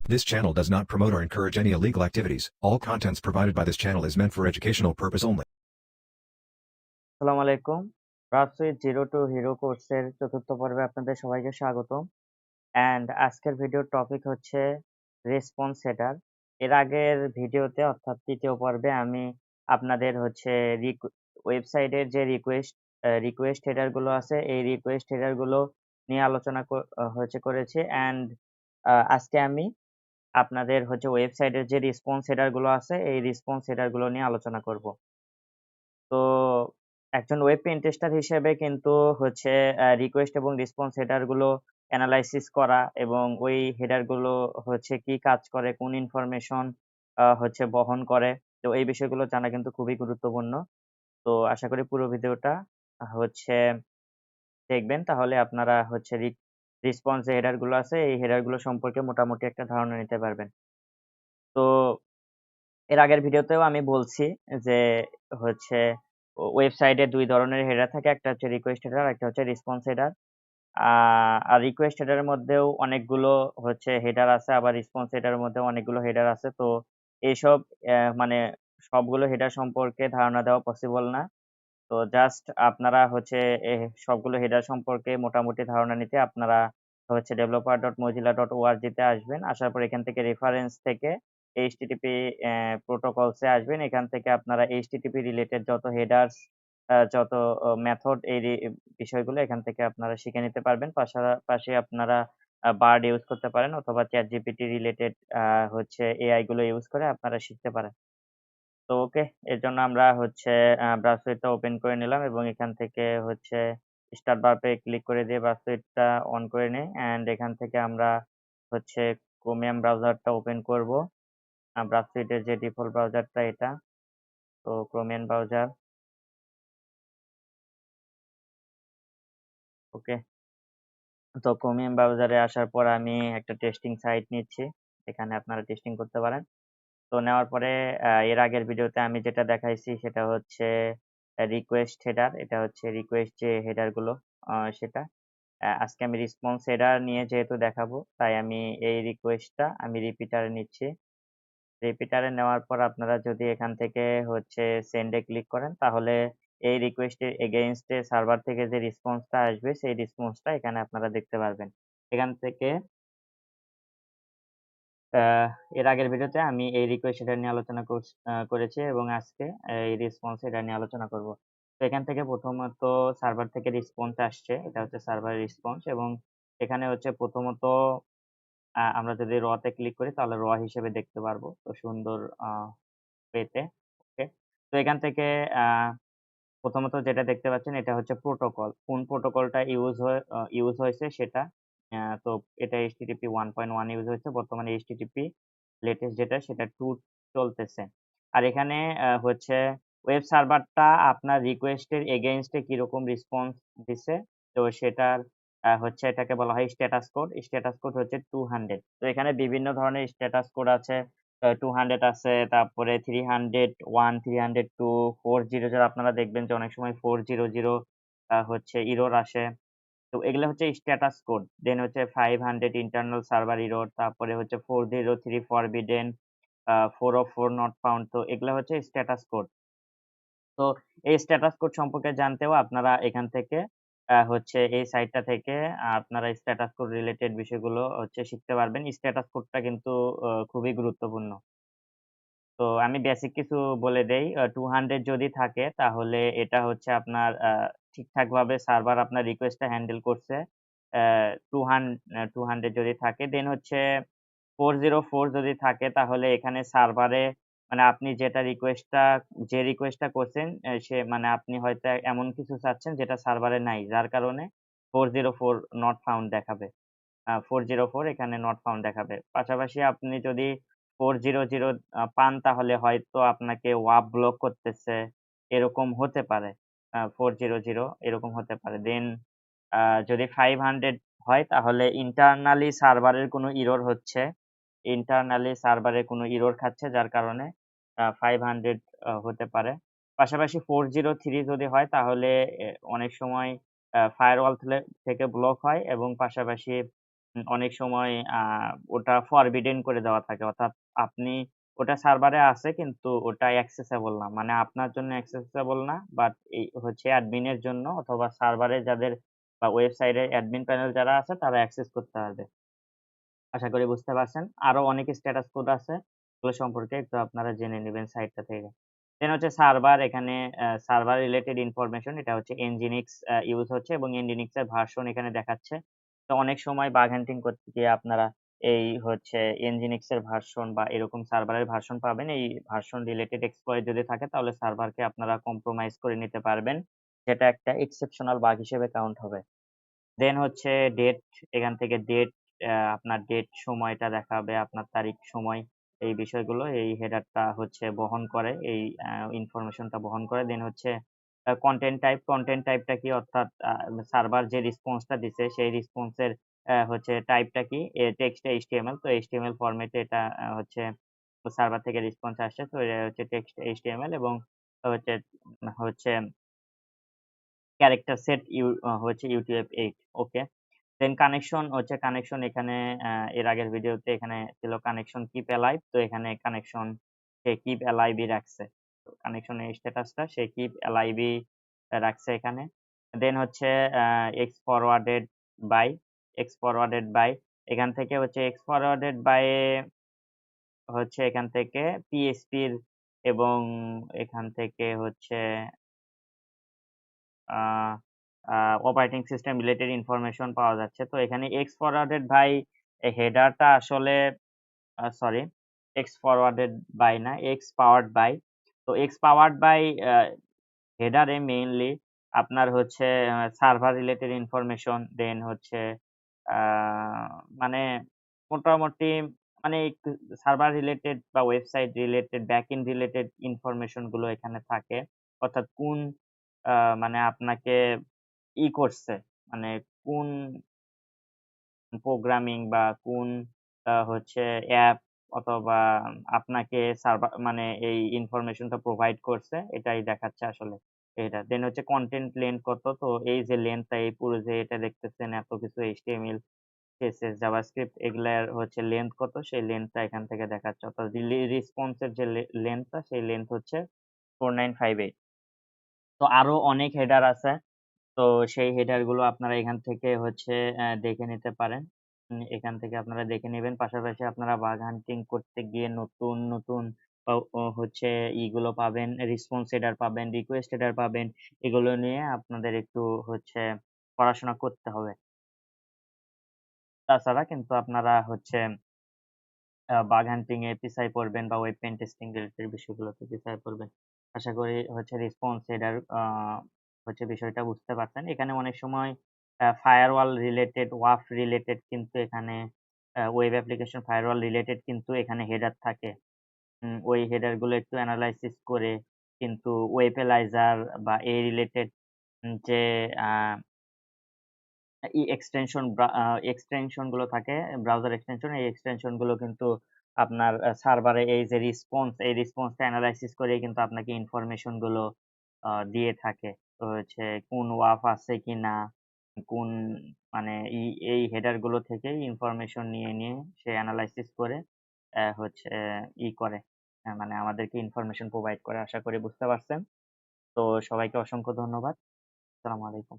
This channel does not promote or encourage any illegal activities. All contents provided by this channel is meant for educational purpose only. আসসালামু আলাইকুম। রাজসুইট zero two hero কোর্সের চতুর্থ পর্বে আপনাদের সবাইকে স্বাগতম। And আজকের ভিডিওর টপিক হচ্ছে রেসপন্স হেডার। এর আগের ভিডিওতে অর্থাৎ তৃতীয় পর্বে আমি আপনাদের হচ্ছে ওয়েবসাইটের যে রিকোয়েস্ট হেডারগুলো আছে এই রিকোয়েস্ট হেডারগুলো নিয়ে আলোচনা করেছি। অ্যান্ড আজকে আমি আপনাদের হচ্ছে ওয়েবসাইটের যে রেসপন্স হেডারগুলো আছে এই রেসপন্স হেডারগুলো নিয়ে আলোচনা করব। তো একজন ওয়েব পেন টেস্টার হিসেবে কিন্তু হচ্ছে রিকোয়েস্ট এবং রেসপন্স হেডার গুলো অ্যানালাইসিস করা এবং ওই হেডার গুলো হচ্ছে কি কাজ করে, কোন ইনফরমেশন হচ্ছে বহন করে, তো এই বিষয়গুলো জানা কিন্তু খুবই গুরুত্বপূর্ণ। তো আশা করি পুরো ভিডিওটা হচ্ছে দেখবেন, তাহলে আপনারা হচ্ছে রেসপন্স যে হেডার গুলো আছে এই হেডার গুলো সম্পর্কে মোটামুটি একটা ধারণা নিতে পারবেন। তো এর আগের ভিডিওতেও আমি বলছি যে হচ্ছে ওয়েবসাইটে ২ ধরনের হেডার থাকে। একটা হচ্ছে রিকোয়েস্ট হেডার, একটা হচ্ছে রেসপন্স হেডার। আর রিকোয়েস্ট হেডারের মধ্যেও অনেকগুলো হচ্ছে হেডার আছে, আবার রেসপন্স হেডারের মধ্যেও অনেকগুলো হেডার আছে। তো এইসব মানে সবগুলো হেডার সম্পর্কে ধারণা দেওয়া পসিবল না। তো জাস্ট আপনারা হচ্ছে সবগুলো হেডার সম্পর্কে মোটামুটি ধারণা নিতে আপনারা হচ্ছে developer.mozilla.org তে আসবেন। আসার পর এখান থেকে রেফারেন্স থেকে HTTP protocols এ আসবেন। এখান থেকে আপনারা HTTP রিলেটেড যত হেডার্স যত মেথড এই বিষয়গুলো এখান থেকে আপনারা শিখে নিতে পারবেন। পাশাপাশি আপনারা বার্ড ইউজ করতে পারেন অথবা ChatGPT রিলেটেড হচ্ছে এআই গুলো ইউজ করে আপনারা শিখতে পারেন। তো ওকে, এর জন্য আমরা হচ্ছে ব্রাউজারটা ওপেন করে নিলাম এবং এখান থেকে হচ্ছে স্টার্ট বারে ক্লিক করে দিয়ে ব্রাউজারটা অন করে নেই। অ্যান্ড এখান থেকে আমরা হচ্ছে ক্রোমিয়াম ব্রাউজারটা ওপেন করব। ব্রাউজারের যে ডিফল্ট ব্রাউজারটা এটা, তো ক্রোমিয়াম ব্রাউজার। ওকে, তো ক্রোমিয়াম ব্রাউজারে আসার পর আমি একটা টেস্টিং সাইট নিচ্ছি, এখানে আপনারা টেস্টিং করতে পারেন। তো নেওয়ার পরে এর আগের ভিডিওতে আমি যেটা দেখাইছি সেটা হচ্ছে রিকোয়েস্ট হেডার, এটা হচ্ছে রিকোয়েস্ট যে হেডার গুলো সেটা। আজকে আমি রেসপন্স হেডার নিয়ে যেহেতু দেখাবো তাই আমি এই রিকোয়েস্টটা আমি রিপিটারে নিচ্ছি। রিপিটারে নেওয়ার পর আপনারা যদি এখান থেকে হচ্ছে সেন্ডে ক্লিক করেন তাহলে এই রিকোয়েস্টের এগেইনস্টে সার্ভার থেকে যে রেসপন্সটা আসবে সেই রেসপন্সটা এখানে আপনারা দেখতে পারবেন। এখান থেকে আহ এর আগের ভিডিওতে আমি এই রিকোয়েস্ট হেডার নিয়ে আলোচনা করেছি এবং আজকে এই রেসপন্স হেডার নিয়ে আলোচনা করব। তো এখান থেকে প্রথমত সার্ভার থেকে রেসপন্স আসছে, এটা হচ্ছে সার্ভার রেসপন্স এবং এখানে হচ্ছে প্রথমত আমরা যদি র তে ক্লিক করি তাহলে র হিসেবে দেখতে পারবো, তো সুন্দর পেতে। ওকে, তো এখান থেকে আহ প্রথমত যেটা দেখতে পাচ্ছেন এটা হচ্ছে প্রোটোকল, কোন প্রোটোকলটা ইউজ হয়েছে সেটা। তো এটা HTTP 1.1 ইউজ হয়েছে, বর্তমানে HTTP লেটেস্ট যেটা সেটা 2 চলতেছে। আর এখানে হচ্ছে ওয়েব সার্ভারটা আপনার রিকোয়েস্টের এগেইনস্টে কিরকম রেসপন্স দিছে, তো সেটার হচ্ছে এটাকে বলা হয় স্ট্যাটাস কোড। স্ট্যাটাস কোড হচ্ছে 200। তো এখানে বিভিন্ন ধরনের স্ট্যাটাস কোড আছে, 200 আছে, তারপরে 301, 302, 400। আপনারা দেখবেন যে অনেক সময় 400 হচ্ছে ইরর আসে। তো এগুলো হচ্ছে স্ট্যাটাস কোড। দেন হচ্ছে 500 ইন্টারনাল সার্ভার ইরর, তারপরে হচ্ছে 403 ফরবিডেন, 404 নট ফাউন্ড। তো এগুলো হচ্ছে স্ট্যাটাস কোড। তো এই স্ট্যাটাস কোড সম্পর্কে জানতেও আপনারা এখান থেকে হচ্ছে এই সাইটটা থেকে আপনারা স্ট্যাটাস কোড রিলেটেড বিষয়গুলো হচ্ছে শিখতে পারবেন। স্ট্যাটাস কোডটা কিন্তু খুবই গুরুত্বপূর্ণ। তো আমি বেসিক কিছু বলে দেই। 200 যদি থাকে তাহলে এটা হচ্ছে আপনার ঠিকঠাকভাবে সার্ভার আপনার রিকোয়েস্টটা হ্যান্ডেল করছে। 200 যদি থাকে, দেন হচ্ছে 404 যদি থাকে তাহলে এখানে সার্ভারে মানে আপনি যে রিকোয়েস্টটা করছেন সে মানে আপনি হয়তো এমন কিছু চাচ্ছেন যেটা সার্ভারে নাই, যার কারণে 404 নট ফাউন্ড দেখাবে। 404 এখানে নট ফাউন্ড দেখাবে। পাশাপাশি আপনি যদি 400 পান তাহলে হয়তো আপনাকে ওয়াপ ব্লক করতেছে, এরকম হতে পারে। 400 এরকম হতে পারে। দেন যদি 500 হয় তাহলে ইন্টারনালি সার্ভারের কোনো ইরর খাচ্ছে, যার কারণে 500 হতে পারে। পাশাপাশি 403 যদি হয় তাহলে অনেক সময় ফায়ারওয়াল থেকে ব্লক হয় এবং পাশাপাশি অনেক সময় ওটা ফরবিডেন করে দেওয়া থাকে। অর্থাৎ আপনি ওটা সার্ভারে আছে কিন্তু ওটা অ্যাক্সেসেবল না। মানে আপনার জন্য অ্যাক্সেসেবল না, বাট এই হচ্ছে অ্যাডমিনের জন্য অথবা সার্ভারে যাদের বা ওয়েবসাইটে অ্যাডমিন প্যানেল যারা আছে তারা অ্যাক্সেস করতে পারবে। আশা করি বুঝতে পারছেন। আরো অনেক স্ট্যাটাস কোড আছে। এগুলো সম্পর্কে একটু আপনারা জেনে নিবেন সাইটটা থেকে। দেন হচ্ছে সার্ভার, এখানে সার্ভার রিলেটেড ইনফরমেশন, এটা হচ্ছে Nginx ইউজ হচ্ছে এবং Nginx এর ভার্সন এখানে দেখাচ্ছে। তো অনেক সময় বাগ হান্টিং করতে গিয়ে আপনারা এই হচ্ছে Nginx এর ভার্সন বা এরকম সার্ভারের ভার্সন পাবেন। এই ভার্সন রিলেটেড এক্সপ্লয়েট যদি থাকে তাহলে সার্ভারকে আপনারা কম্প্রোমাইজ করে নিতে পারবেন। যেটা একটা এক্সেপশনাল বাগ হিসেবে কাউন্ট হবে। দেন হচ্ছে ডেট, এখান থেকে ডেট, আপনার ডেট সময়টা দেখাবে, আপনার তারিখ সময়, এই বিষয়গুলো এই হেডারটা হচ্ছে বহন করে, এই ইনফরমেশনটা বহন করে। দেন হচ্ছে কন্টেন্ট টাইপ, কন্টেন্ট টাইপটা কি, অর্থাৎ সার্ভার যে রেসপন্সটা দিছে সেই রেসপন্সের হচ্ছে টাইপটা কি, টেক্সট HTML, তো HTML ফরম্যাটে এটা হচ্ছে সার্ভার থেকে রেসপন্স আসছে, তো এটা হচ্ছে টেক্সট HTML এবং হচ্ছে হচ্ছে ক্যারেক্টার সেট হচ্ছে UTF-8, ওকে। দেন কানেকশন হচ্ছে, কানেকশন এখানে এর আগের ভিডিওতে এখানে ছিল কানেকশন কিপ অ্যালাইভ, তো এখানে কানেকশন সে কিপ অ্যালাইভই রাখছে। তো কানেকশনের স্ট্যাটাসটা সে কিপ অ্যালাইভই রাখছে এখানে। দেন হচ্ছে X forwarded by, X forwarded by, এখান থেকে হচ্ছে এক্স ফরওয়ার্ডেড বাই হচ্ছে এখান থেকে PHP-র এবং এখান থেকে হচ্ছে আ আ অপারেটিং সিস্টেম রিলেটেড ইনফরমেশন পাওয়া যাচ্ছে। তো এখানে এক্স ফরওয়ার্ডেড বাই হেডারটা আসলে সরি, এক্স ফরওয়ার্ডেড বাই না, এক্স পাওয়ার্ড বাই। তো এক্স পাওয়ার্ড বাই হেডারে মেইনলি আপনার হচ্ছে সার্ভার রিলেটেড ইনফরমেশন, দেন হচ্ছে আ মানে মোটামুটি মানে একটু সার্ভার রিলেটেড বা website related, backend related information গুলো এখানে থাকে। অর্থাৎ কোন আ মানে আপনাকে করছে, মানে কোন প্রোগ্রামিং বা কোন হচ্ছে অ্যাপ অথবা আপনাকে মানে এই ইনফরমেশনটা প্রোভাইড করছে, এটাই দেখাচ্ছে আসলে এটা। দেন হচ্ছে কনটেন্ট লেন্থ কত, তো এই যে লেন্থটা, এই পুরো যে এটা দেখতেছেন এত কিছু HTML, CSS, জাভাস্ক্রিপ্ট এগুলার হচ্ছে লেন্থ কত, সেই লেন্থটা এখান থেকে দেখাচ্ছে। অর্থাৎ রেসপন্সের যে লেন্থটা সেই লেন্থ হচ্ছে 4958। তো আরো অনেক হেডার আছে। তো সেই হেডার গুলো আপনারা এখান থেকে হচ্ছে দেখে নিতে পারেন। এখান থেকে আপনারা দেখে নিবেন। পাশাপাশি আপনারা বাগ হান্টিং করতে গিয়ে নতুন, নতুন হচ্ছে ইগুলো পাবেন, রেসপন্স হেডার পাবেন, রিকোয়েস্ট হেডার পাবেন। এগুলো নিয়ে আপনাদের একটু হচ্ছে পড়াশোনা করতে হবে। তাছাড়া কিন্তু আপনারা হচ্ছে বাগ হান্টিং এ পিছায় পড়বেন বা ওয়েব পেন টেস্টিং রিলেটেড বিষয়গুলোতে পিছায় পড়বেন। আশা করি হচ্ছে রেসপন্স হেডার হচ্ছে বিষয়টা বুঝতে পারছেন। এখানে অনেক সময় ফায়ারওয়াল রিলেটেড, ওয়াফ রিলেটেড কিন্তু এখানে ওয়েব অ্যাপ্লিকেশন ফায়ারওয়াল রিলেটেড কিন্তু এখানে হেডার থাকে। ওই হেডার গুলো একটু এনালাইসিস করে কিন্তু ওয়েবেলাইজার বা এই রিলেটেড যে আ এক্সটেনশন গুলো থাকে, ব্রাউজার এক্সটেনশন, এই এক্সটেনশন গুলো কিন্তু আপনার সার্ভারে এই যে রেসপন্স, এই রেসপন্সটা এনালাইসিস করেই কিন্তু আপনাকে ইনফরমেশন গুলো দিয়ে থাকে। তো হচ্ছে কোন ওয়াফ আছে কিনা, কোন মানে এই হেডার গুলো থেকেই ইনফরমেশন নিয়ে সে এনালাইসিস করে হচ্ছে করে মানে আমাদেরকে ইনফরমেশন প্রোভাইড করে। আশা করি বুঝতে পারছেন। তো সবাইকে অসংখ্য ধন্যবাদ। আসসালামু আলাইকুম।